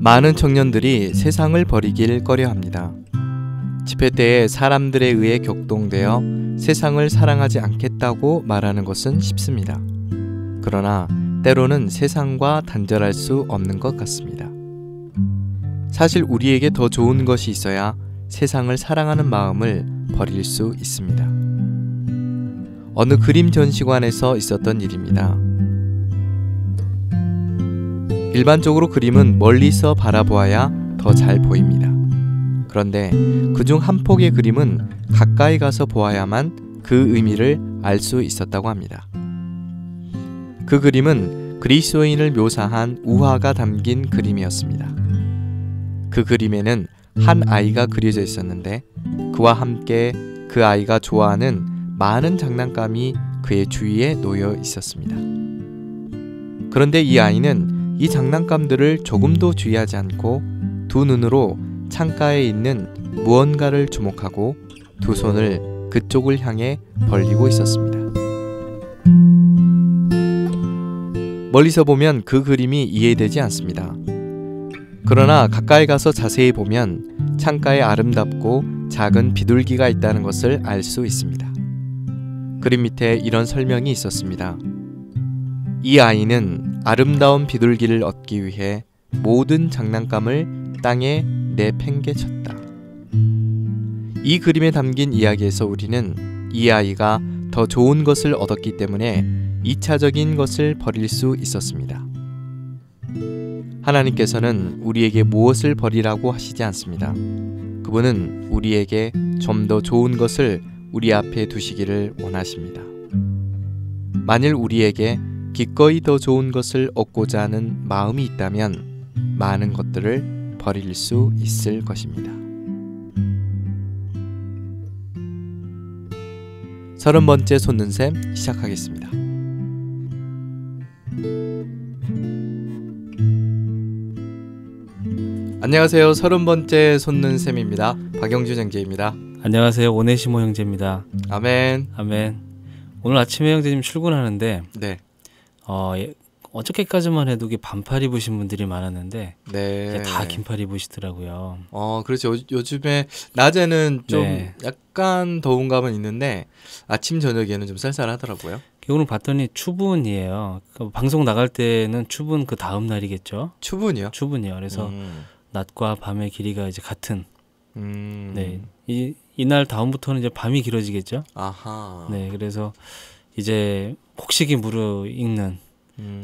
많은 청년들이 세상을 버리길 꺼려합니다. 집회 때에 사람들에 의해 격동되어 세상을 사랑하지 않겠다고 말하는 것은 쉽습니다. 그러나 때로는 세상과 단절할 수 없는 것 같습니다. 사실 우리에게 더 좋은 것이 있어야 세상을 사랑하는 마음을 버릴 수 있습니다. 어느 그림 전시관에서 있었던 일입니다. 일반적으로 그림은 멀리서 바라보아야 더 잘 보입니다. 그런데 그중 한 폭의 그림은 가까이 가서 보아야만 그 의미를 알 수 있었다고 합니다. 그 그림은 그리스도인을 묘사한 우화가 담긴 그림이었습니다. 그 그림에는 한 아이가 그려져 있었는데 그와 함께 그 아이가 좋아하는 많은 장난감이 그의 주위에 놓여 있었습니다. 그런데 이 아이는 이 장난감들을 조금도 주의하지 않고 두 눈으로 창가에 있는 무언가를 주목하고 두 손을 그쪽을 향해 벌리고 있었습니다. 멀리서 보면 그 그림이 이해되지 않습니다. 그러나 가까이 가서 자세히 보면 창가에 아름답고 작은 비둘기가 있다는 것을 알 수 있습니다. 그림 밑에 이런 설명이 있었습니다. 이 아이는 아름다운 비둘기를 얻기 위해 모든 장난감을 땅에 내팽개쳤다. 이 그림에 담긴 이야기에서 우리는 이 아이가 더 좋은 것을 얻었기 때문에 2차적인 것을 버릴 수 있었습니다. 하나님께서는 우리에게 무엇을 버리라고 하시지 않습니다. 그분은 우리에게 좀 더 좋은 것을 우리 앞에 두시기를 원하십니다. 만일 우리에게 기꺼이 더 좋은 것을 얻고자 하는 마음이 있다면 많은 것들을 버릴 수 있을 것입니다. 30번째 솟는샘 시작하겠습니다. 안녕하세요. 30번째 솟는샘입니다. 박영준 형제입니다. 안녕하세요. 오네시모 형제입니다. 아멘. 아멘. 오늘 아침에 형제님 출근하는데 네. 어저께까지만 해도 반팔 입으신 분들이 많았는데 네. 이제 다 긴팔 입으시더라고요. 그렇죠. 요즘에 낮에는 좀 네. 약간 더운 감은 있는데 아침 저녁에는 좀 쌀쌀하더라고요. 오늘 봤더니 추분이에요. 방송 나갈 때는 추분 그 다음 날이겠죠. 추분이요? 추분이요. 그래서 낮과 밤의 길이가 이제 같은. 네. 이날 다음부터는 이제 밤이 길어지겠죠. 아하. 네. 그래서 이제 폭식이 무르익는.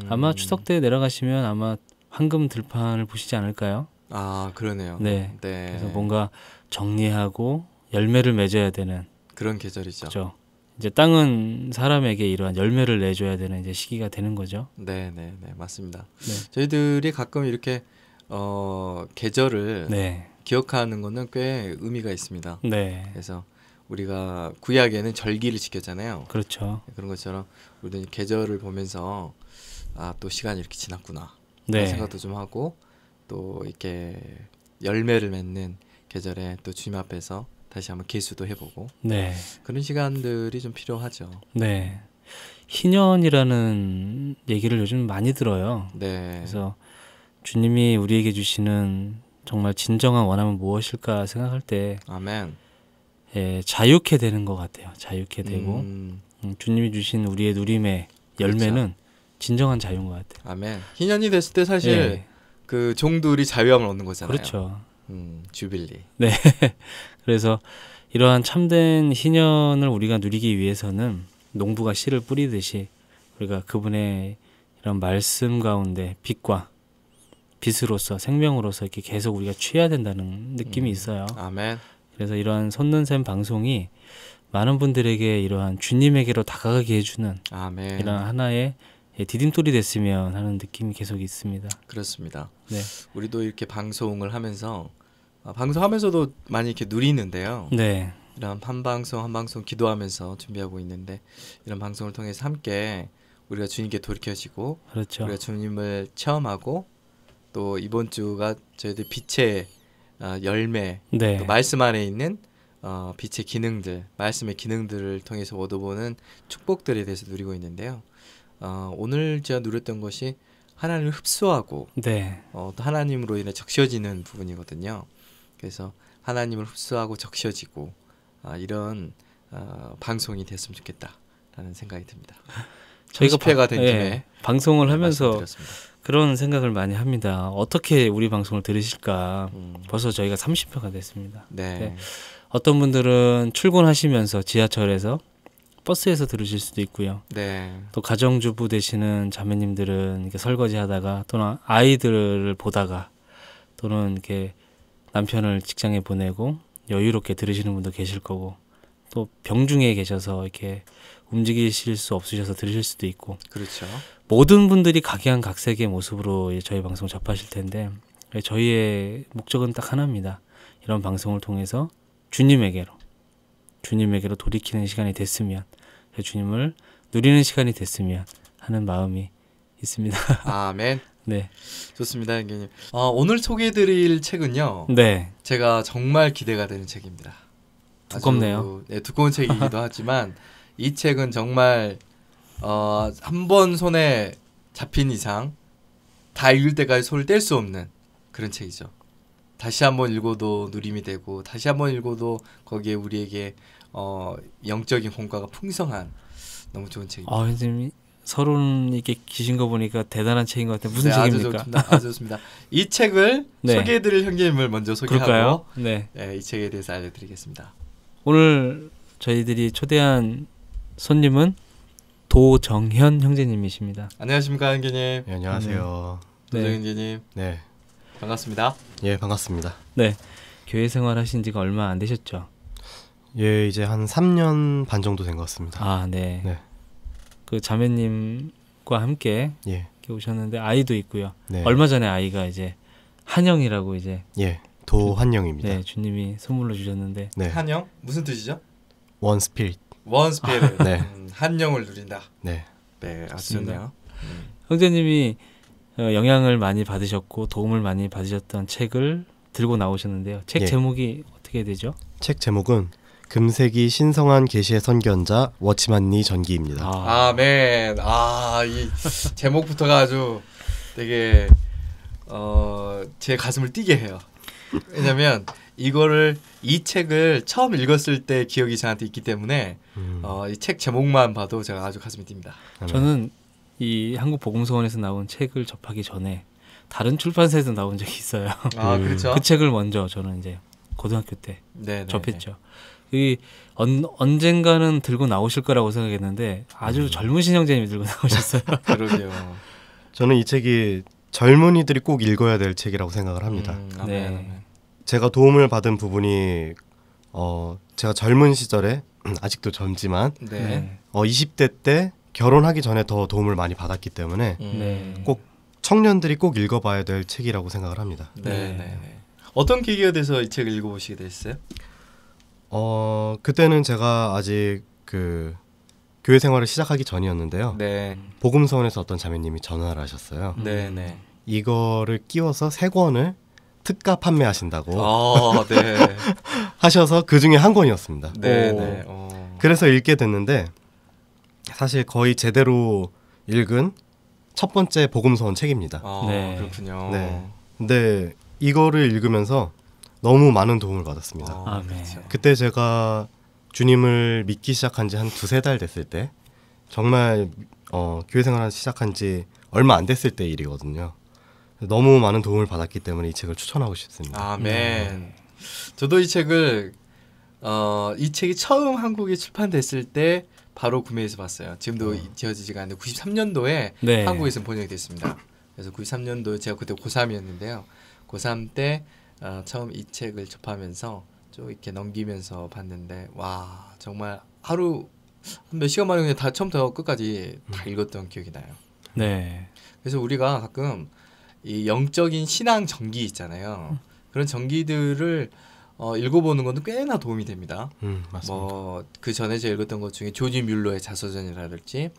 아마 추석 때 내려가시면 아마 황금 들판을 보시지 않을까요? 아, 그러네요. 네. 네. 그래서 뭔가 정리하고 열매를 맺어야 되는 그런 계절이죠. 그렇죠. 이제 땅은 사람에게 이러한 열매를 내줘야 되는 이제 시기가 되는 거죠. 네, 맞습니다. 네. 저희들이 가끔 이렇게 계절을 네. 기억하는 거는 꽤 의미가 있습니다. 네. 그래서 우리가 구약에는 절기를 지켰잖아요. 그렇죠. 그런 것처럼 우리는 계절을 보면서 또 시간이 이렇게 지났구나. 네. 생각도 좀 하고 또 이렇게 열매를 맺는 계절에 또 주님 앞에서 다시 한번 계수도 해보고 네. 그런 시간들이 좀 필요하죠. 네. 희년이라는 얘기를 요즘 많이 들어요. 네. 그래서 주님이 우리에게 주시는 정말 진정한 원함은 무엇일까 생각할 때 아멘. 자유케 되는 것 같아요. 자유케 되고 주님이 주신 우리의 누림의 열매는 그렇죠. 진정한 자유인 것 같아요. 아멘. 희년이 됐을 때 사실 네. 그 종들이 자유함을 얻는 거잖아요. 그렇죠. 주빌리. 네. 그래서 이러한 참된 희년을 우리가 누리기 위해서는 농부가 씨를 뿌리듯이 우리가 그분의 이런 말씀 가운데 빛으로서 생명으로서 이렇게 계속 우리가 취해야 된다는 느낌이 있어요. 아멘. 그래서 이러한 솟는샘 방송이 많은 분들에게 이러한 주님에게로 다가가게 해주는 아멘. 이런 하나의 디딤돌이 됐으면 하는 느낌이 계속 있습니다. 그렇습니다. 네. 우리도 이렇게 방송을 하면서 방송하면서도 많이 이렇게 누리는데요. 네. 이런 한 방송 기도하면서 준비하고 있는데 이런 방송을 통해서 함께 우리가 주님께 돌이켜지고 그렇죠. 우리가 주님을 체험하고 또 이번 주가 저희들 빛의 열매 네. 또 말씀 안에 있는 빛의 기능들 말씀의 기능들을 통해서 얻어보는 축복들에 대해서 누리고 있는데요. 오늘 제가 누렸던 것이 하나님을 흡수하고 네. 또 하나님으로 인해 적셔지는 부분이거든요. 그래서 하나님을 흡수하고 적셔지고 이런 방송이 됐으면 좋겠다라는 생각이 듭니다. 저희가 30회가 된 김에 예, 방송을 하면서 말씀드렸습니다. 그런 생각을 많이 합니다. 어떻게 우리 방송을 들으실까? 벌써 저희가 30회가 됐습니다. 네. 네. 어떤 분들은 출근하시면서 지하철에서 버스에서 들으실 수도 있고요. 네. 또 가정주부 되시는 자매님들은 이렇게 설거지하다가 또는 아이들을 보다가 또는 이렇게 남편을 직장에 보내고 여유롭게 들으시는 분도 계실 거고 또 병중에 계셔서 이렇게 움직이실 수 없으셔서 들으실 수도 있고 그렇죠. 모든 분들이 각양각색의 모습으로 저희 방송 접하실 텐데 저희의 목적은 딱 하나입니다. 이런 방송을 통해서 주님에게로 돌이키는 시간이 됐으면 주님을 누리는 시간이 됐으면 하는 마음이 있습니다. 아멘. 네. 좋습니다, 형님. 오늘 소개해드릴 책은요. 네. 제가 정말 기대가 되는 책입니다. 두껍네요. 네, 두꺼운 책이기도 하지만 이 책은 정말 한 번 손에 잡힌 이상 다 읽을 때까지 손을 뗄 수 없는 그런 책이죠. 다시 한번 읽어도 누림이 되고 다시 한번 읽어도 거기에 우리에게 영적인 공과가 풍성한 너무 좋은 책입니다. 선생님 서론 이렇게 기신 거 보니까 대단한 책인 것 같아요. 무슨 네, 책입니까? 아주 좋습니다. 이 책을 네. 소개해드릴 형님을 먼저 소개하고 그럴까요? 네. 네, 이 책에 대해서 알려드리겠습니다. 오늘 저희들이 초대한 손님은 도정현 형제님이십니다. 안녕하십니까, 형님. 네, 안녕하세요. 도정 형님. 네. 반갑습니다. 예, 반갑습니다. 네. 교회 생활하신 지가 얼마 안 되셨죠? 예, 이제 한 3년 반 정도 된 것 같습니다. 아, 네. 네. 그 자매님과 함께 예. 이렇게 오셨는데 아이도 있고요. 네. 얼마 전에 아이가 이제 한영이라고 이제 예. 도한영입니다. 네, 주님이 선물로 주셨는데 네. 한영? 무슨 뜻이죠? 원 스피릿. 원스피릿. 네. 한영을 누린다. 네. 네, 아주 좋네요. 형제님이 영향을 많이 받으셨고 도움을 많이 받으셨던 책을 들고 나오셨는데요. 책 예. 제목이 어떻게 되죠? 책 제목은 금세기 신성한 계시의 선견자 워치만니 전기입니다. 아멘. 이 제목부터가 아주 되게 제 가슴을 뛰게 해요. 왜냐면 이 책을 처음 읽었을 때 기억이 저한테 있기 때문에 이 책 제목만 봐도 제가 아주 가슴이 뜁니다. 저는 이 한국복음서원에서 나온 책을 접하기 전에 다른 출판사에서 나온 적이 있어요. 그렇죠. 그 책을 먼저 저는 이제 고등학교 때 네네. 접했죠. 이 언젠가는 들고 나오실 거라고 생각했는데 아주 젊으신 형제님이 들고 나오셨어요. 그러게요. 저는 이 책이 젊은이들이 꼭 읽어야 될 책이라고 생각을 합니다. 아멘, 네. 아멘. 제가 도움을 받은 부분이 제가 젊은 시절에 아직도 젊지만 네. 20대 때 결혼하기 전에 더 도움을 많이 받았기 때문에 네. 꼭 청년들이 꼭 읽어봐야 될 책이라고 생각을 합니다. 네. 어떤 계기가 돼서 이 책을 읽어보시게 됐어요? 그때는 제가 아직 그 교회 생활을 시작하기 전이었는데요. 네. 복음서원에서 어떤 자매님이 전화를 하셨어요. 네. 이거를 끼워서 3권을 특가 판매하신다고 네. 하셔서 그 중에 한 권이었습니다. 네. 그래서 읽게 됐는데 사실 거의 제대로 읽은 첫 번째 복음서원 책입니다. 네. 그렇군요. 네. 근데 이거를 읽으면서 너무 많은 도움을 받았습니다. 아멘. 그렇죠. 그때 제가 주님을 믿기 시작한 지 한 2-3달 됐을 때 정말 교회 생활을 시작한 지 얼마 안 됐을 때 일이거든요. 너무 많은 도움을 받았기 때문에 이 책을 추천하고 싶습니다. 아멘. 저도 이 책이 처음 한국에 출판됐을 때 바로 구매해서 봤어요. 지금도 지어지지가 않는데 93년도에 네. 한국에서 번역이 됐습니다. 그래서 93년도 제가 그때 고3이었는데요. 고3 때 처음 이 책을 접하면서 좀 이렇게 넘기면서 봤는데 와 정말 하루 몇 시간 만에 그냥 다 처음부터 끝까지 다 읽었던 기억이 나요. 네. 그래서 우리가 가끔 이 영적인 신앙 전기 있잖아요. 그런 전기들을 읽어보는 것도 꽤나 도움이 됩니다. 맞습니다. 그 전에 제가 읽었던 것 중에 조지 뮬러의 자서전이라든지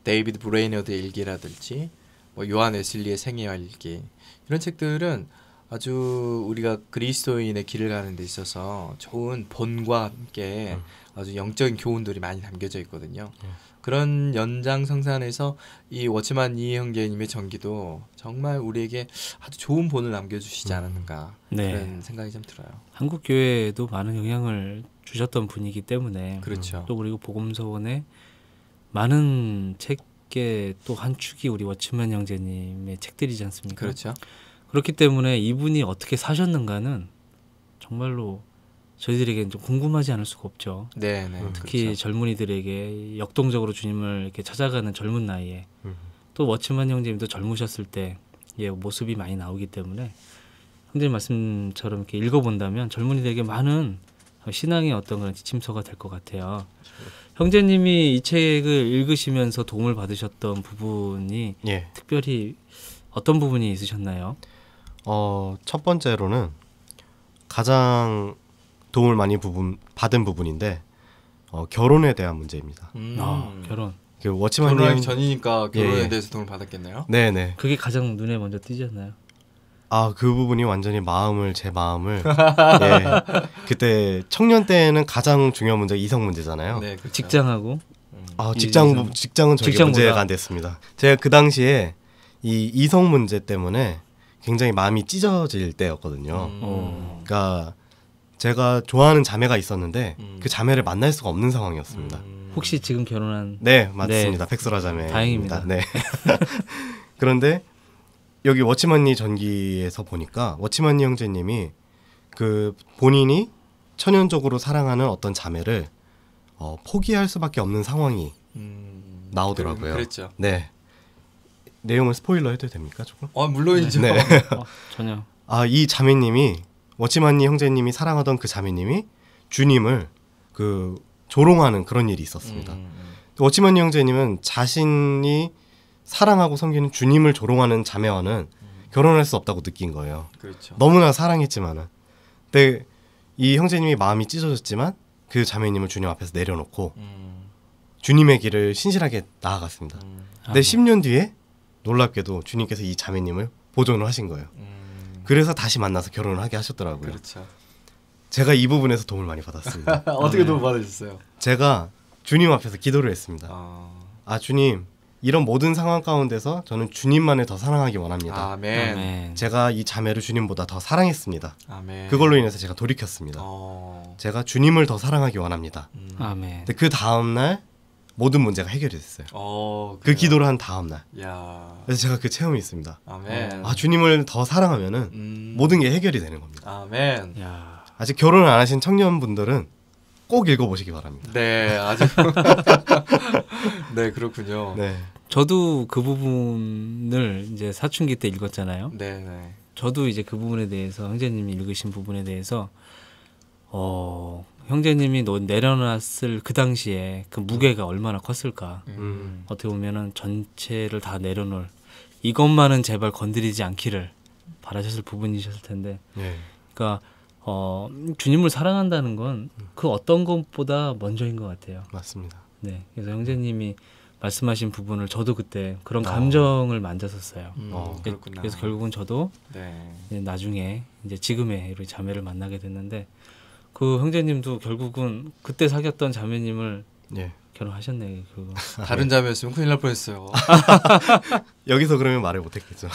데이비드 브레이너드의 일기라든지 요한 웨슬리의 생애와 일기 이런 책들은 아주 우리가 그리스도인의 길을 가는 데 있어서 좋은 본과 함께 아주 영적인 교훈들이 많이 담겨져 있거든요. 그런 연장성산에서 이 워치만 이 형제님의 전기도 정말 우리에게 아주 좋은 본을 남겨주시지 않았는가 네. 그런 생각이 좀 들어요. 한국 교회에도 많은 영향을 주셨던 분이기 때문에 그렇죠. 또 그리고 복음서원의 많은 책의 또 한 축이 우리 워치만 형제님의 책들이지 않습니까? 그렇죠. 그렇기 때문에 이분이 어떻게 사셨는가는 정말로 저희들에게는 좀 궁금하지 않을 수가 없죠. 네네. 특히 그렇죠. 젊은이들에게 역동적으로 주님을 이렇게 찾아가는 젊은 나이에 또 워치만 형제님도 젊으셨을 때의 모습이 많이 나오기 때문에 형제님 말씀처럼 이렇게 읽어본다면 젊은이들에게 많은 신앙의 어떤 그런 지침서가 될 것 같아요. 형제님이 이 책을 읽으시면서 도움을 받으셨던 부분이 예. 특별히 어떤 부분이 있으셨나요? 첫 번째로는 가장 도움을 많이 받은 부분인데 결혼에 대한 문제입니다. 결혼. 그 워치만 결혼하기 님 전이니까 결혼에 예. 대해서 도움을 받았겠네요. 네네. 그게 가장 눈에 먼저 띄지 않나요? 그 부분이 완전히 제 마음을 예. 그때 청년 때는 가장 중요한 문제가 이성 문제잖아요. 네, 그렇죠. 직장하고 직장은 저에게 직장보다. 문제가 안 됐습니다. 제가 그 당시에 이 이성 문제 때문에 굉장히 마음이 찢어질 때였거든요. 그러니까 제가 좋아하는 자매가 있었는데 그 자매를 만날 수가 없는 상황이었습니다. 혹시 지금 결혼한 네, 맞습니다. 백설아 자매. 다행입니다. 네. 그런데 여기 워치만니 전기에서 보니까 워치만니 형제님이 그 본인이 천연적으로 사랑하는 어떤 자매를 포기할 수밖에 없는 상황이 나오더라고요. 그랬죠. 네. 내용을 스포일러 해도 됩니까, 조금? 물론이죠. 네. 전혀. 이 자매님이 워치만니 형제님이 사랑하던 그 자매님이 주님을 그 조롱하는 그런 일이 있었습니다. 워치만니 형제님은 자신이 사랑하고 섬기는 주님을 조롱하는 자매와는 결혼할 수 없다고 느낀 거예요. 그렇죠. 너무나 사랑했지만은. 근데 이 형제님이 마음이 찢어졌지만 그 자매님을 주님 앞에서 내려놓고 주님의 길을 신실하게 나아갔습니다. 근데 10년 뒤에 놀랍게도 주님께서 이 자매님을 보존을 하신 거예요. 그래서 다시 만나서 결혼을 하게 하셨더라고요. 그렇죠. 제가 이 부분에서 도움을 많이 받았습니다. 어떻게 도움 받으셨어요? 제가 주님 앞에서 기도를 했습니다. 주님, 이런 모든 상황 가운데서 저는 주님만을 더 사랑하기 원합니다. 아멘. 제가 이 자매를 주님보다 더 사랑했습니다. 아멘. 그걸로 인해서 제가 돌이켰습니다. 제가 주님을 더 사랑하기 원합니다. 아멘. 근데 그 다음 날 모든 문제가 해결이 됐어요. 그 그래요? 기도를 한 다음 날. 야. 그래서 제가 그 체험이 있습니다. 아멘. 주님을 더 사랑하면은 모든 게 해결이 되는 겁니다. 아멘. 야. 아직 결혼을 안 하신 청년분들은 꼭 읽어보시기 바랍니다. 네, 아주 네, 그렇군요. 네. 저도 그 부분을 이제 사춘기 때 읽었잖아요. 네, 네. 저도 이제 그 부분에 대해서 형제님이 읽으신 부분에 대해서 형제님이 내려놨을 그 당시에 그 무게가 얼마나 컸을까. 어떻게 보면은 전체를 다 내려놓을 이것만은 제발 건드리지 않기를 바라셨을 부분이셨을 텐데. 네. 그러니까 주님을 사랑한다는 건 그 어떤 것보다 먼저인 것 같아요. 맞습니다. 네, 그래서 형제님이 말씀하신 부분을 저도 그때 그런 감정을 만졌었어요. 그렇구나. 그래서 결국은 저도 네. 이제 나중에 이제 지금의 우리 자매를 만나게 됐는데 그 형제님도 결국은 그때 사귀었던 자매님을 예. 결혼하셨네. 그거. 다른 자매였으면 큰일 날 뻔했어요. 여기서 그러면 말을 못했겠죠.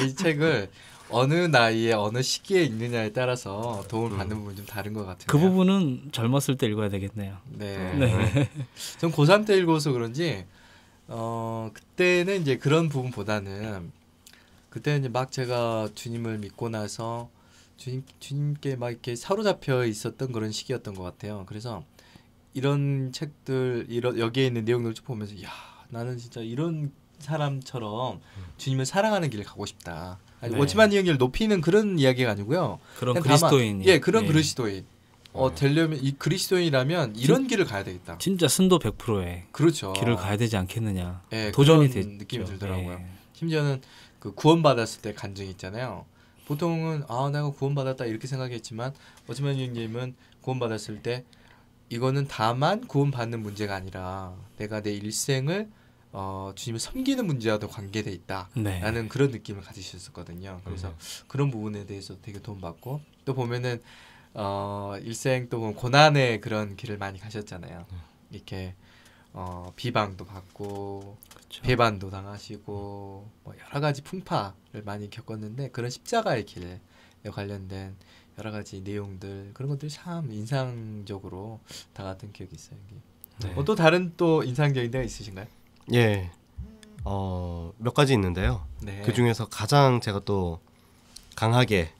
이 책을 어느 나이에 어느 시기에 읽느냐에 따라서 도움을 받는 부분이 좀 다른 것 같아요. 그 부분은 젊었을 때 읽어야 되겠네요. 네. 네. 전 고3 때 읽어서 그런지 그때는 이제 그런 부분보다는 그때는 이제 막 제가 주님을 믿고 나서 주님께 막 이렇게 사로잡혀 있었던 그런 시기였던 것 같아요. 그래서 이런 책들 여기에 있는 내용들을 쭉 보면서 야, 나는 진짜 이런 사람처럼 주님을 사랑하는 길을 가고 싶다. 네. 워치만 이야기를 높이는 그런 이야기가 아니고요. 그런 그냥 그리스도인. 다만, 그런 그리스도인. 되려면 이 그리스도인이라면 이런 길을 가야 되겠다. 진짜 순도 100%의 그렇죠. 길을 가야 되지 않겠느냐. 예, 도전이 그런 됐죠. 느낌이 들더라고요. 예. 심지어는 그 구원받았을 때 간증이 있잖아요. 보통은 내가 구원받았다 이렇게 생각했지만 워치만 형님은 구원받았을 때 이거는 다만 구원받는 문제가 아니라 내가 내 일생을 주님을 섬기는 문제와도 관계돼 있다라는 네. 그런 느낌을 가지셨었거든요. 그래서 그런 부분에 대해서 되게 도움받고 또 보면은 일생 또 보면 고난의 그런 길을 많이 가셨잖아요. 이렇게 비방도 받고 그렇죠. 배반도 당하시고 뭐 여러 가지 풍파를 많이 겪었는데 그런 십자가의 길에 관련된 여러 가지 내용들 그런 것들이 참 인상적으로 다가왔던 기억이 있어요. 네. 또 다른 또 인상적인 데가 있으신가요? 예. 몇 가지 있는데요. 네. 그 중에서 가장 제가 또 강하게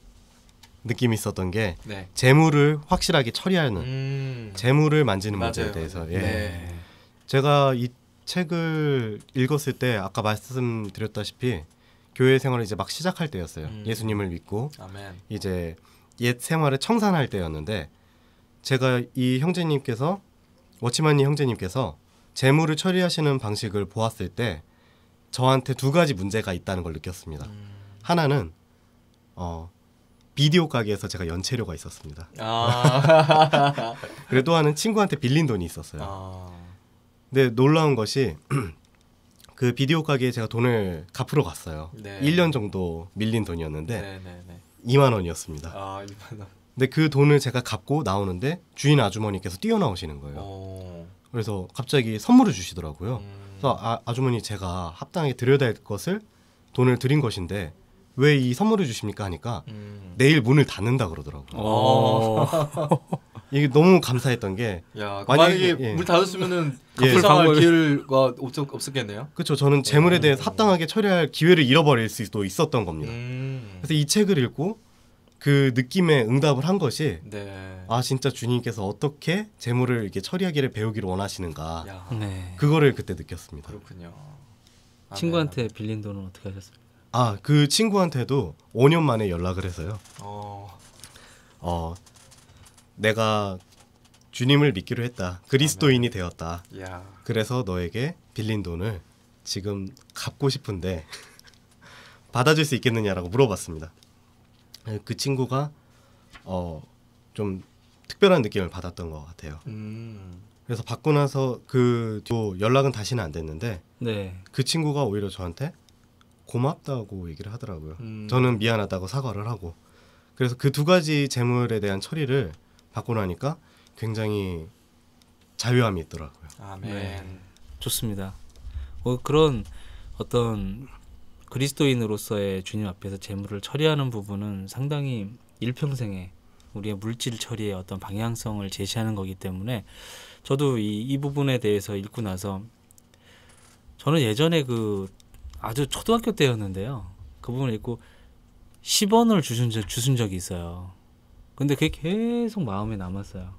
느낌이 있었던 게 네. 재물을 확실하게 처리하는 재물을 만지는 문제에 맞아요. 대해서 네. 제가 이 책을 읽었을 때 아까 말씀드렸다시피 교회 생활을 이제 막 시작할 때였어요. 예수님을 믿고 아멘. 이제 옛 생활을 청산할 때였는데 제가 이 형제님께서 워치만니 형제님께서 재물을 처리하시는 방식을 보았을 때 저한테 두 가지 문제가 있다는 걸 느꼈습니다. 하나는 비디오 가게에서 제가 연체료가 있었습니다. 그리고 또 하나는 친구한테 빌린 돈이 있었어요. 근데 놀라운 것이 그 비디오 가게에 제가 돈을 갚으러 갔어요. 네. 1년 정도 밀린 돈이었는데 네네네. 2만 원이었습니다. 2만 원. 근데 그 돈을 제가 갚고 나오는데 주인 아주머니께서 뛰어나오시는 거예요. 오. 그래서 갑자기 선물을 주시더라고요. 그래서 아주머니 제가 합당하게 드려야 될 것을 돈을 드린 것인데 왜 이 선물을 주십니까 하니까 내일 문을 닫는다 그러더라고요. 이게 너무 감사했던 게 야, 만약에, 만약에 예. 물 닫았으면은 예. 불쌍할 기회가 없었겠네요. 그렇죠. 저는 재물에 대해서 합당하게 처리할 기회를 잃어버릴 수도 있었던 겁니다. 음. 그래서 이 책을 읽고 그 느낌에 응답을 한 것이 네. 아 진짜 주님께서 어떻게 재물을 이렇게 처리하기를 배우기를 원하시는가 야, 네. 그거를 그때 느꼈습니다. 그렇군요. 친구한테 빌린 돈은 어떻게 하셨어요? 아 그 친구한테도 5년 만에 연락을 해서요. 내가 주님을 믿기로 했다. 그리스도인이 되었다. 야. 그래서 너에게 빌린 돈을 지금 갚고 싶은데 받아줄 수 있겠느냐라고 물어봤습니다. 그 친구가 좀 특별한 느낌을 받았던 것 같아요. 그래서 받고 나서 그 뒤로 연락은 다시는 안 됐는데 네. 그 친구가 오히려 저한테 고맙다고 얘기를 하더라고요. 저는 미안하다고 사과를 하고 그래서 그 두 가지 재물에 대한 처리를 받고 나니까 굉장히 자유함이 있더라고요. 아멘. 네. 좋습니다. 그런 어떤 그리스도인으로서의 주님 앞에서 재물을 처리하는 부분은 상당히 일평생에 우리의 물질 처리의 어떤 방향성을 제시하는 거기 때문에 저도 이 부분에 대해서 읽고 나서 저는 예전에 그 아주 초등학교 때였는데요. 그 부분을 읽고 10원을 주신 적이 있어요. 근데 그게 계속 마음에 남았어요.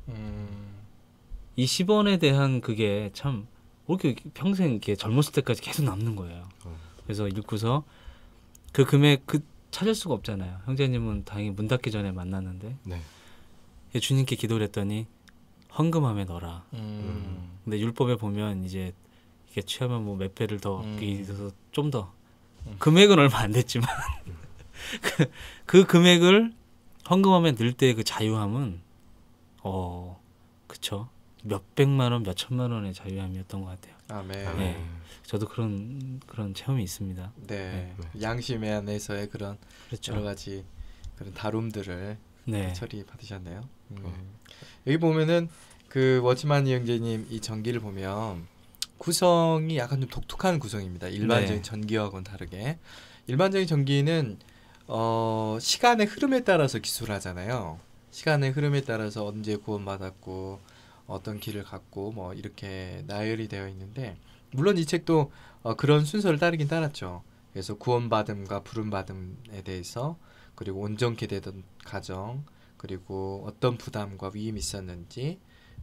이 10원에 대한 그게 참 이렇게 평생 이렇게 젊었을 때까지 계속 남는 거예요. 그래서 읽고서 그 금액 찾을 수가 없잖아요. 형제님은 다행히 문 닫기 전에 만났는데 네. 주님께 기도를 했더니 헌금함에 넣어라. 근데 율법에 보면 이제 이게 취하면 뭐 몇 배를 더 있어서 좀 더 금액은 얼마 안 됐지만 그 금액을 헌금함에 넣을 때 그 자유함은 그쵸 몇백만 원, 몇천만 원의 자유함이었던 것 같아요. 아멘. 네. 저도 그런 체험이 있습니다. 네. 양심 안에서의 그런 그렇죠. 여러 가지 그런 다룸들을 네. 처리 받으셨네요. 여기 보면은 그 워치만니 형제님 이 전기를 보면 구성이 약간 좀 독특한 구성입니다. 일반적인 네. 전기와는 다르게 일반적인 전기는 시간의 흐름에 따라서 기술하잖아요. 시간의 흐름에 따라서 언제 구원받았고 어떤 길을 갔고 뭐 이렇게 나열이 되어 있는데 물론 이 책도 그런 순서를 따르긴 따랐죠. 그래서 구원받음과 부름받음에 대해서 그리고 온전케 되던 과정 그리고 어떤 부담과 위임이 있었는지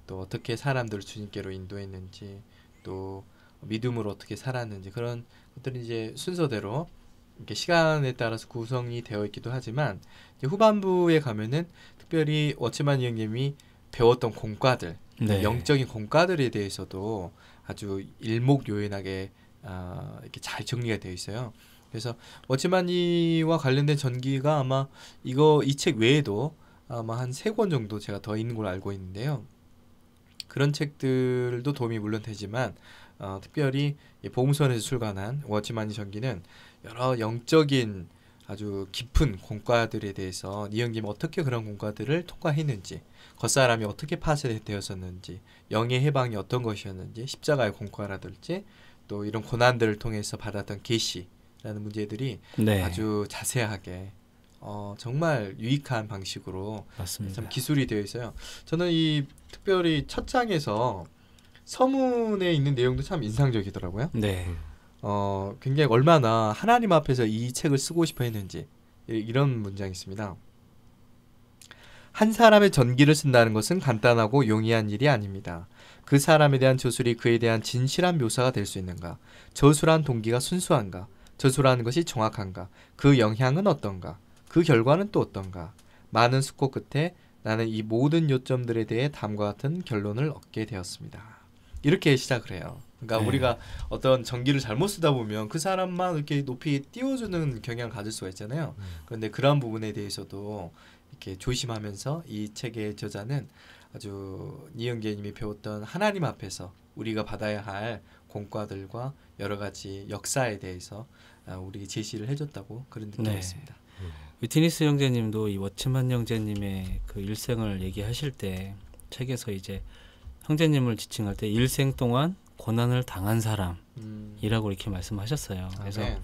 또 어떻게 사람들을 주님께로 인도했는지 또 믿음으로 어떻게 살았는지 그런 것들이 이제 순서대로 이렇게 시간에 따라서 구성이 되어 있기도 하지만 이제 후반부에 가면은 특별히 워치만니 형님이 배웠던 공과들 네. 영적인 공과들에 대해서도 아주 일목요연하게 이렇게 잘 정리가 되어 있어요. 그래서 워치만니와 관련된 전기가 아마 이 책 외에도 아마 한 3권 정도 제가 더 있는 걸로 알고 있는데요. 그런 책들도 도움이 물론 되지만 특별히 복음서원에서 출간한 워치만니 전기는 여러 영적인 아주 깊은 공과들에 대해서 이영김이 어떻게 그런 공과들을 통과했는지, 겉사람이 어떻게 파쇄되었었는지, 영의 해방이 어떤 것이었는지, 십자가의 공과라든지 또 이런 고난들을 통해서 받았던 계시라는 문제들이 네. 아주 자세하게 정말 유익한 방식으로 맞습니다. 참 기술이 되어 있어요. 저는 이 특별히 첫 장에서 서문에 있는 내용도 참 인상적이더라고요. 네. 굉장히 얼마나 하나님 앞에서 이 책을 쓰고 싶어 했는지 이런 문장이 있습니다. 한 사람의 전기를 쓴다는 것은 간단하고 용이한 일이 아닙니다. 그 사람에 대한 저술이 그에 대한 진실한 묘사가 될 수 있는가? 저술한 동기가 순수한가? 저술하는 것이 정확한가? 그 영향은 어떤가? 그 결과는 또 어떤가? 많은 숙고 끝에 나는 이 모든 요점들에 대해 다음과 같은 결론을 얻게 되었습니다. 이렇게 시작을 해요. 그러니까 네. 우리가 어떤 전기를 잘못 쓰다 보면 그 사람만 이렇게 높이 띄워주는 경향을 가질 수가 있잖아요. 그런데 그런 부분에 대해서도 이렇게 조심하면서 이 책의 저자는 아주 이영계님이 배웠던 하나님 앞에서 우리가 받아야 할 공과들과 여러 가지 역사에 대해서 우리 제시를 해줬다고 그런 느낌이 네. 있습니다. 위트니스 형제님도 이 워치만 형제님의 그 일생을 얘기하실 때 책에서 이제 형제님을 지칭할 때 일생 동안 고난을 당한 사람이라고 이렇게 말씀하셨어요. 그래서 네.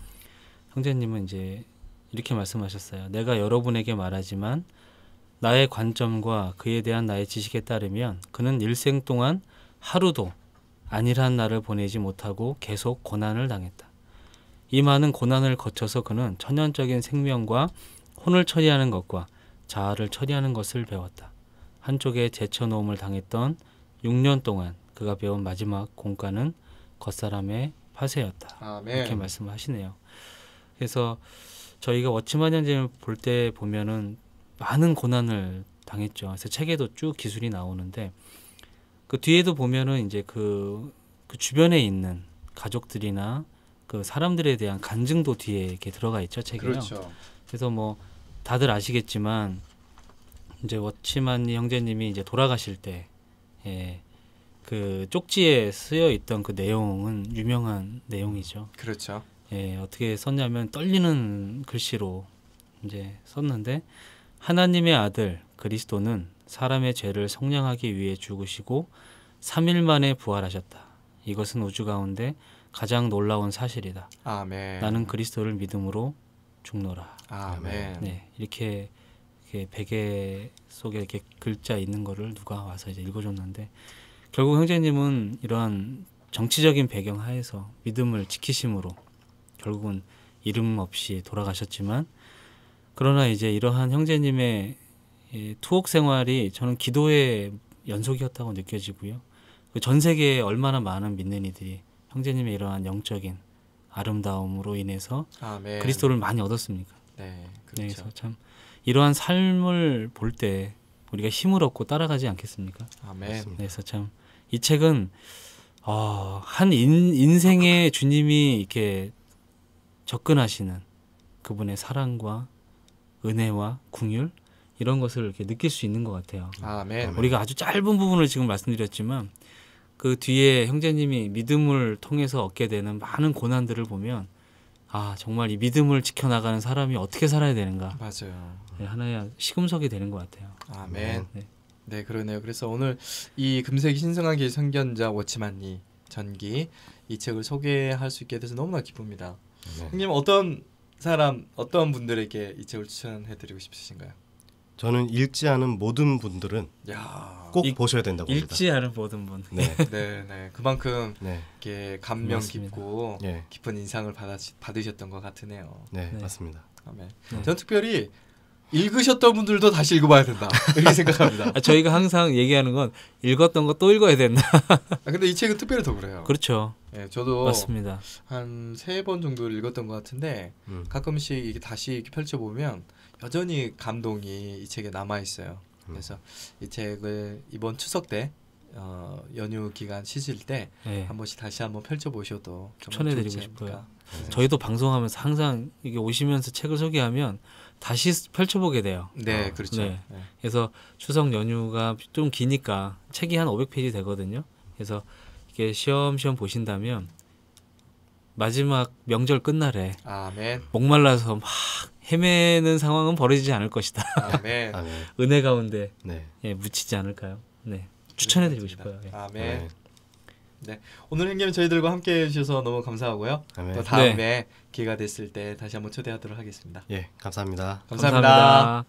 형제님은 이제 이렇게 말씀하셨어요. 내가 여러분에게 말하지만 나의 관점과 그에 대한 나의 지식에 따르면 그는 일생 동안 하루도 안일한 날을 보내지 못하고 계속 고난을 당했다. 이 많은 고난을 거쳐서 그는 천연적인 생명과 혼을 처리하는 것과 자아를 처리하는 것을 배웠다. 한쪽에 제쳐놓음을 당했던 6년 동안 그가 배운 마지막 공과는 겉사람의 파쇄였다. 아멘. 이렇게 말씀하시네요. 그래서 저희가 워치만 형제를 볼 때 보면은 많은 고난을 당했죠. 그래서 책에도 쭉 기술이 나오는데 그 뒤에도 보면은 이제 그 주변에 있는 가족들이나 그 사람들에 대한 간증도 뒤에 이렇게 들어가 있죠, 책에요. 그렇죠. 그래서 뭐 다들 아시겠지만 이제 워치만 형제님이 이제 돌아가실 때 그 쪽지에 쓰여 있던 그 내용은 유명한 내용이죠. 그렇죠. 어떻게 썼냐면 떨리는 글씨로 이제 썼는데 하나님의 아들 그리스도는 사람의 죄를 속량하기 위해 죽으시고 3일 만에 부활하셨다. 이것은 우주 가운데 가장 놀라운 사실이다. 아멘. 나는 그리스도를 믿음으로 죽노라. 아멘. 네, 이렇게 베개 속에 이렇게 글자 있는 거를 누가 와서 이제 읽어줬는데 결국 형제님은 이러한 정치적인 배경 하에서 믿음을 지키심으로 결국은 이름 없이 돌아가셨지만 그러나 이제 이러한 형제님의 투옥 생활이 저는 기도의 연속이었다고 느껴지고요. 전 세계에 얼마나 많은 믿는 이들이 형제님의 이러한 영적인 아름다움으로 인해서 아멘. 그리스도를 많이 얻었습니까? 네, 네, 그렇죠. 그래서 참 이러한 삶을 볼 때 우리가 힘을 얻고 따라가지 않겠습니까? 아멘. 네, 그래서 참 이 책은 한 인생의 주님이 이렇게 접근하시는 그분의 사랑과 은혜와 긍휼 이런 것을 이렇게 느낄 수 있는 것 같아요. 아멘. 우리가 아주 짧은 부분을 지금 말씀드렸지만 그 뒤에 형제님이 믿음을 통해서 얻게 되는 많은 고난들을 보면 정말 이 믿음을 지켜나가는 사람이 어떻게 살아야 되는가 맞아요. 네, 하나의 시금석이 되는 것 같아요. 아멘. 네. 네, 그러네요. 그래서 오늘 이 금세기 신성하게 선견자 워치만니 전기 이 책을 소개할 수 있게 돼서 너무나 기쁩니다. 네. 형님 어떤 어떤 분들에게 이 책을 추천해드리고 싶으신가요? 저는 읽지 않은 모든 분들은 야, 꼭 보셔야 된다고 봅니다. 읽지 않은 모든 분. 네. 네, 네, 그만큼 네. 이렇게 감명 맞습니다. 깊고 네. 깊은 인상을 받으셨던 것 같으네요. 네, 네. 맞습니다. 아멘. 네. 전 특별히 읽으셨던 분들도 다시 읽어봐야 된다 이렇게 생각합니다. 저희가 항상 얘기하는 건 읽었던 거 또 읽어야 된다. 근데 이 책은 특별히 더 그래요. 그렇죠. 네, 저도 맞습니다. 한 3번 정도 읽었던 것 같은데 가끔씩 이게 다시 이렇게 펼쳐보면 여전히 감동이 이 책에 남아 있어요. 그래서 이 책을 이번 추석 때 연휴 기간 쉬실 때 네. 한 번씩 다시 한번 펼쳐보셔도 정말 추천해드리고 좋지 싶어요. 않을까. 네. 저희도 방송하면서 항상 이게 오시면서 책을 소개하면 다시 펼쳐보게 돼요. 네, 그렇죠. 네. 네. 그래서 추석 연휴가 좀 기니까 책이 한 500페이지 되거든요. 그래서 이렇게 시험시험 보신다면 마지막 명절 끝날에 아멘. 목말라서 막 헤매는 상황은 벌어지지 않을 것이다. 아멘. 아멘. 은혜 가운데 네. 예, 묻히지 않을까요? 네, 추천해드리고 싶어요. 예. 아멘. 네. 네, 오늘 형님 저희들과 함께 해주셔서 너무 감사하고요. 아멘. 또 다음에 기회가 됐을 때 다시 한번 초대하도록 하겠습니다. 예, 감사합니다. 감사합니다.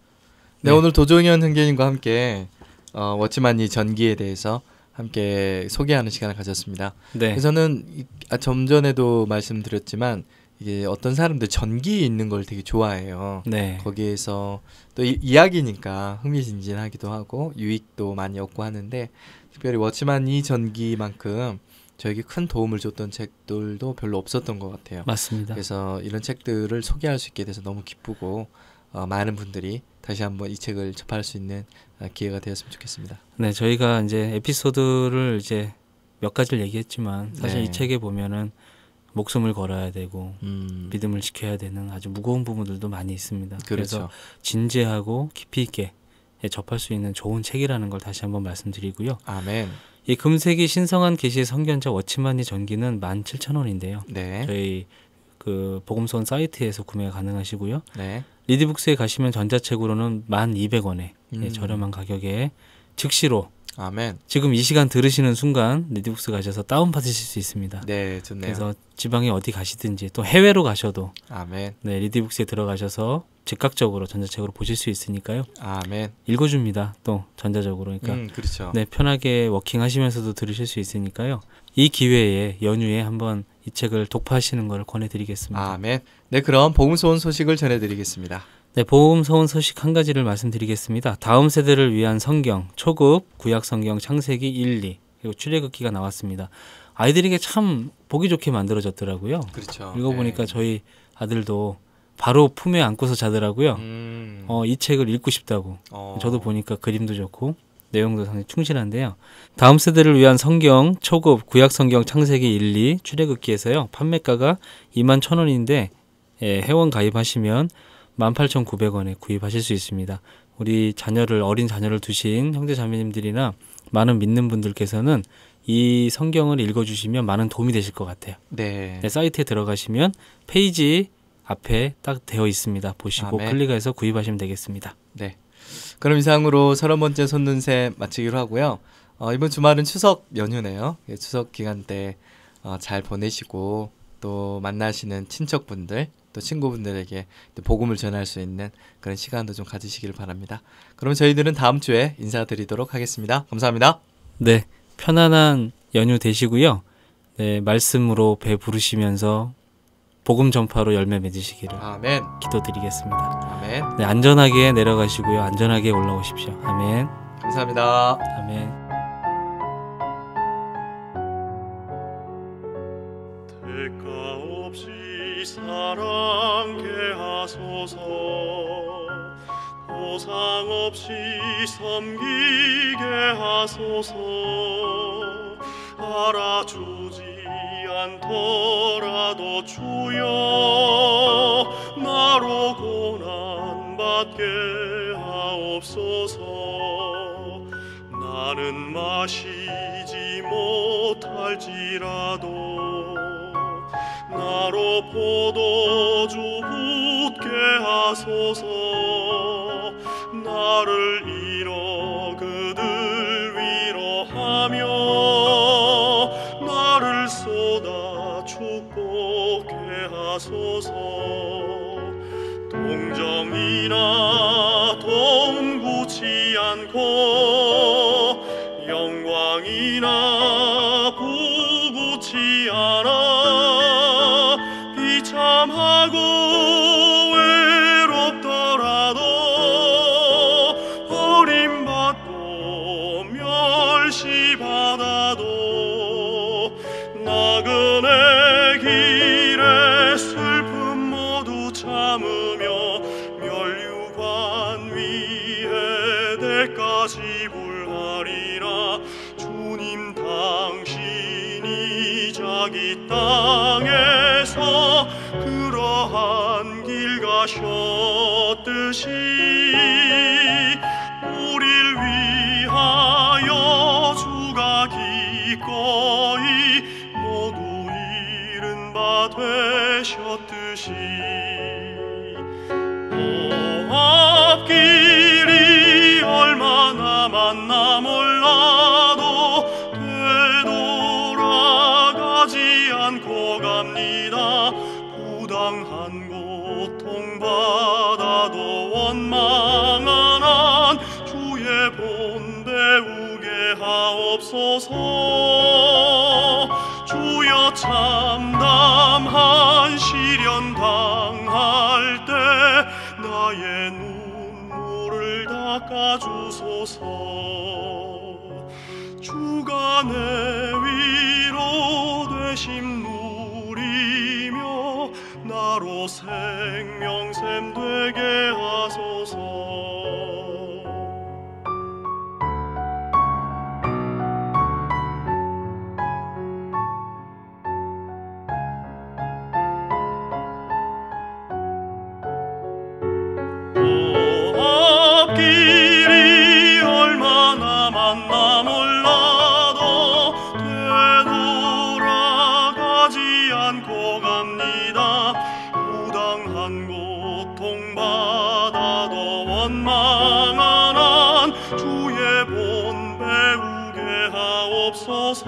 네, 네. 오늘 도종현 형님과 함께 워치만이 전기에 대해서 함께 소개하는 시간을 가졌습니다. 네. 그래서는 좀 전에도 말씀드렸지만 이게 어떤 사람들 전기 있는 걸 되게 좋아해요. 네. 거기에서 또 이야기니까 흥미진진하기도 하고 유익도 많이 얻고 하는데 특별히 워치만이 전기만큼 저에게 큰 도움을 줬던 책들도 별로 없었던 것 같아요. 맞습니다. 그래서 이런 책들을 소개할 수 있게 돼서 너무 기쁘고 많은 분들이 다시 한번 이 책을 접할 수 있는 기회가 되었으면 좋겠습니다. 네, 저희가 이제 에피소드를 이제 몇 가지를 얘기했지만 사실 네. 이 책에 보면은 목숨을 걸어야 되고 음, 믿음을 지켜야 되는 아주 무거운 부분들도 많이 있습니다. 그래서 그렇죠. 진지하고 깊이 있게 접할 수 있는 좋은 책이라는 걸 다시 한번 말씀드리고요. 아멘. 이 금세기 신성한 계시 성견자 워치만이 전기는 17,000원인데요. 네, 저희 그 복음소원 사이트에서 구매가 가능하시고요. 네, 리디북스에 가시면 전자책으로는 1,200원에 저렴한 가격에 즉시로 아멘. 지금 이 시간 들으시는 순간 리디북스 가셔서 다운받으실 수 있습니다. 네, 좋네요. 그래서 지방에 어디 가시든지 또 해외로 가셔도 아멘, 네, 리디북스에 들어가셔서 즉각적으로 전자책으로 보실 수 있으니까요. 아멘. 읽어줍니다. 또 전자적으로. 그러니까 그렇죠. 네, 편하게 워킹하시면서도 들으실 수 있으니까요. 이 기회에 연휴에 한번 이 책을 독파하시는 걸 권해드리겠습니다. 아멘. 네, 그럼 복음소원 소식을 전해드리겠습니다. 네, 복음소원 소식 한 가지를 말씀드리겠습니다. 다음 세대를 위한 성경, 초급 구약 성경 창세기 1, 2 그리고 출애굽기가 나왔습니다. 아이들에게 참 보기 좋게 만들어졌더라고요. 그렇죠. 읽어보니까 네. 저희 아들도 바로 품에 안고서 자더라고요. 음, 이 책을 읽고 싶다고. 어, 저도 보니까 그림도 좋고 내용도 상당히 충실한데요. 다음 세대를 위한 성경, 초급 구약 성경 창세기 1, 2 출애굽기에서요. 판매가가 21,000원인데 회원 가입하시면 18,900원에 구입하실 수 있습니다. 우리 어린 자녀를 두신 형제 자매님들이나 많은 믿는 분들께서는 이 성경을 읽어주시면 많은 도움이 되실 것 같아요. 네. 네, 사이트에 들어가시면 페이지 앞에 딱 되어 있습니다. 보시고 아멘. 클릭해서 구입하시면 되겠습니다. 네. 그럼 이상으로 30번째 손눈새 마치기로 하고요. 이번 주말은 추석 연휴네요. 예, 추석 기간 때 잘 보내시고 또 만나시는 친척분들 또 친구분들에게 또 복음을 전할 수 있는 그런 시간도 좀 가지시길 바랍니다. 그럼 저희들은 다음 주에 인사드리도록 하겠습니다. 감사합니다. 네, 편안한 연휴 되시고요. 네, 말씀으로 배 부르시면서 복음 전파로 열매 맺으시기를 아멘. 기도드리겠습니다. 아멘. 네, 안전하게 내려가시고요. 안전하게 올라오십시오. 아멘. 감사합니다. 아멘. 대가 없이 사랑케 하소서 보상 없이 섬기게 하소서 알아주지 않더라도 주여 나로 고난받게 하옵소서 나는 마시지 못할지라도 나로 포도주 붓게 하소서 나를 잃어 그들 위로하며 나를 쏟아 축복해 하소서 동정이나 동구치 않고 영광이나 구구치 않아 비참하고 외롭더라도 버림받고 멸시받아도 나그네 길에 슬픔 모두 참으며 멸류관 위에 대가 지불하리라 주님 당신이 자기 땅에서 그러한 길 가셨듯이 우릴 위하여 주가 기꺼이 모두 잃은 바 되셨듯이 안고갑니다. 부당한 고통받아도 원망한 한 주의 본 배우게 하옵소서. 주여 참담한 시련 당할 때 나의 눈물을 닦아주소서. 주가 내 위로 되심 누리며 나로 생명샘 되게 하소서. 앞길이 얼마나 많나 몰라도 되돌아가지 않고 갑니다. 부당한 고통받아도 원망한 한 주의 본 배우게 하옵소서.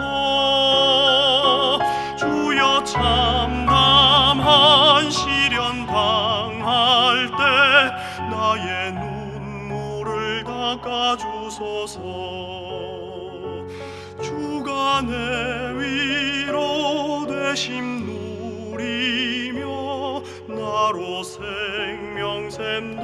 주여 참담한 시련 당할 때 나의 눈물을 닦아주소서. 주가 내 위로 되심 누리며 나로 생명샘 되